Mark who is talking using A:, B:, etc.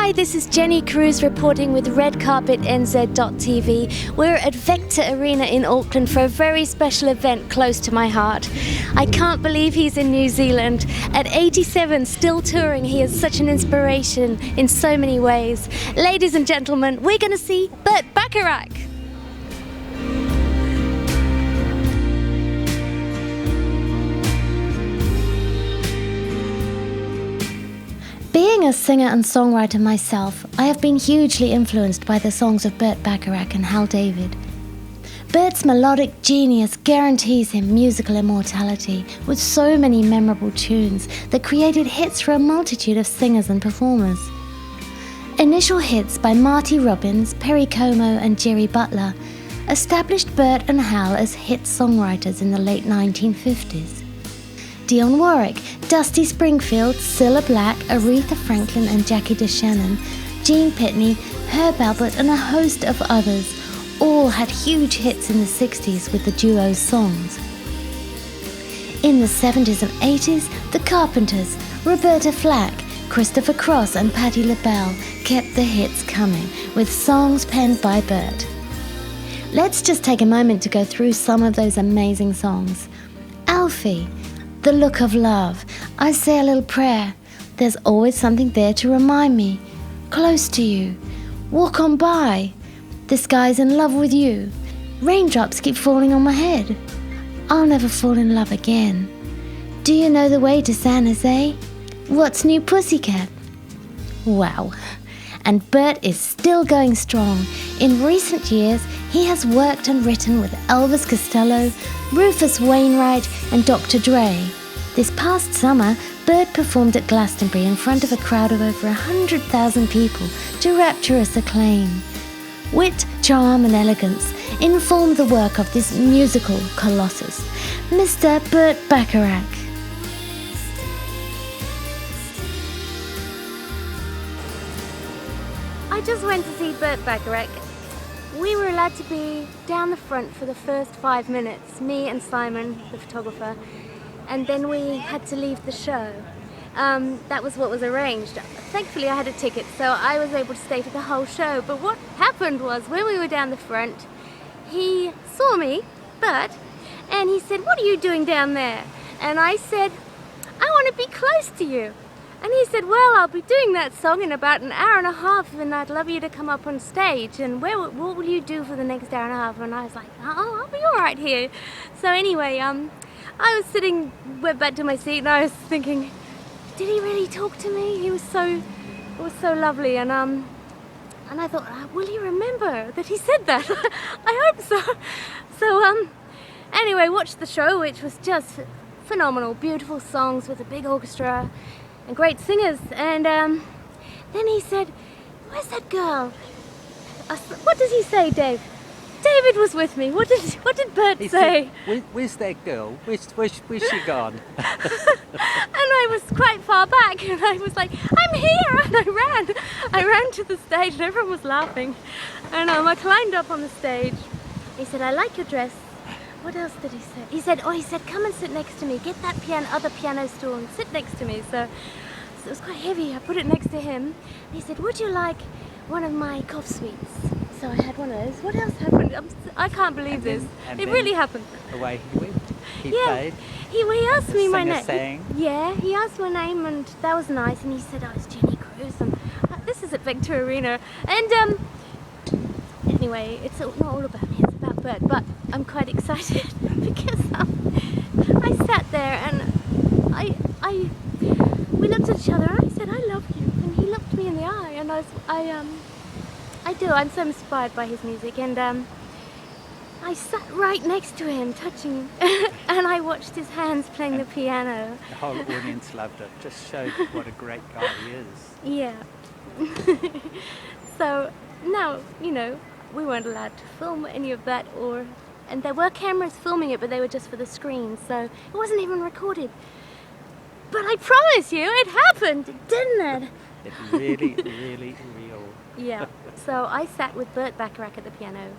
A: Hi, this is Jennie Cruse reporting with Redcarpetnz.tv. We're at Vector Arena in Auckland for a very special event close to my heart. I can't believe he's in New Zealand. At 87, still touring, he is such an inspiration in so many ways. Ladies and gentlemen, we're going to see Burt Bacharach. Being a singer and songwriter myself, I have been hugely influenced by the songs of Burt Bacharach and Hal David. Burt's melodic genius guarantees him musical immortality with so many memorable tunes that created hits for a multitude of singers and performers. Initial hits by Marty Robbins, Perry Como and Jerry Butler established Burt and Hal as hit songwriters in the late 1950s. Dionne Warwick, Dusty Springfield, Cilla Black, Aretha Franklin and Jackie DeShannon, Gene Pitney, Herb Alpert and a host of others all had huge hits in the 60s with the duo's songs. In the 70s and 80s, the Carpenters, Roberta Flack, Christopher Cross and Patti LaBelle kept the hits coming with songs penned by Burt. Let's just take a moment to go through some of those amazing songs. Alfie, The Look of Love, I Say a Little Prayer, There's Always Something There to Remind Me, Close to You, Walk On By, This Guy's in Love with You, Raindrops Keep Falling on My Head, I'll Never Fall in Love Again, Do You Know the Way to San Jose, What's New Pussycat? Wow. And Burt is still going strong. In recent years, he has worked and written with Elvis Costello, Rufus Wainwright and Dr. Dre. This past summer, Burt performed at Glastonbury in front of a crowd of over 100,000 people to rapturous acclaim. Wit, charm and elegance informed the work of this musical colossus, Mr. Burt Bacharach. I just went to see Burt Bacharach. We were allowed to be down the front for the first 5 minutes, me and Simon, the photographer, and then we had to leave the show. That was what was arranged. Thankfully I had a ticket, so I was able to stay for the whole show. But what happened was, when we were down the front, he saw me, Burt, and he said, "What are you doing down there?" And I said, "I want to be close to you." And he said, "Well, I'll be doing that song in about an hour and a half, and I'd love you to come up on stage. And what will you do for the next hour and a half?" And I was like, "Oh, I'll be all right here." So anyway, I was went back to my seat, and I was thinking, did he really talk to me? It was so lovely, and I thought, will he remember that he said that? I hope so. So anyway, watched the show, which was just phenomenal, beautiful songs with a big orchestra and great singers. And then he said, "Where's that girl?" What does he say, Dave? David was with me. What did Burt say?
B: Said, where's that girl? Where's she gone?
A: And I was quite far back, and I was like, "I'm here!" And I ran to the stage, and everyone was laughing. And I climbed up on the stage. He said, "I like your dress." What else did he say? He said, "Come and sit next to me. Get that other piano stool and sit next to me." So it was quite heavy. I put it next to him. He said, "Would you like one of my cough sweets?" So I had one of those. What else happened? I can't believe this. It really happened.
B: Away he went. He played.
A: He asked me my name.
B: Sang.
A: Yeah, he asked my name, and that was nice. And he said, "Oh, it's Jennie Cruse." And this is at Vector Arena. And anyway, it's not all about me. It's about Burt. But I'm quite excited because I sat there and we looked at each other, and I said, "I love you," and he looked me in the eye, and I'm so inspired by his music, and I sat right next to him, touching, and I watched his hands playing the piano.
B: The whole audience loved it. Just showed what a great guy he is.
A: Yeah. So now, we weren't allowed to film any of that, and there were cameras filming it, but they were just for the screen, so it wasn't even recorded. But I promise you, it happened, didn't it?
B: It's really, really real.
A: Yeah. So I sat with Burt Bacharach at the piano.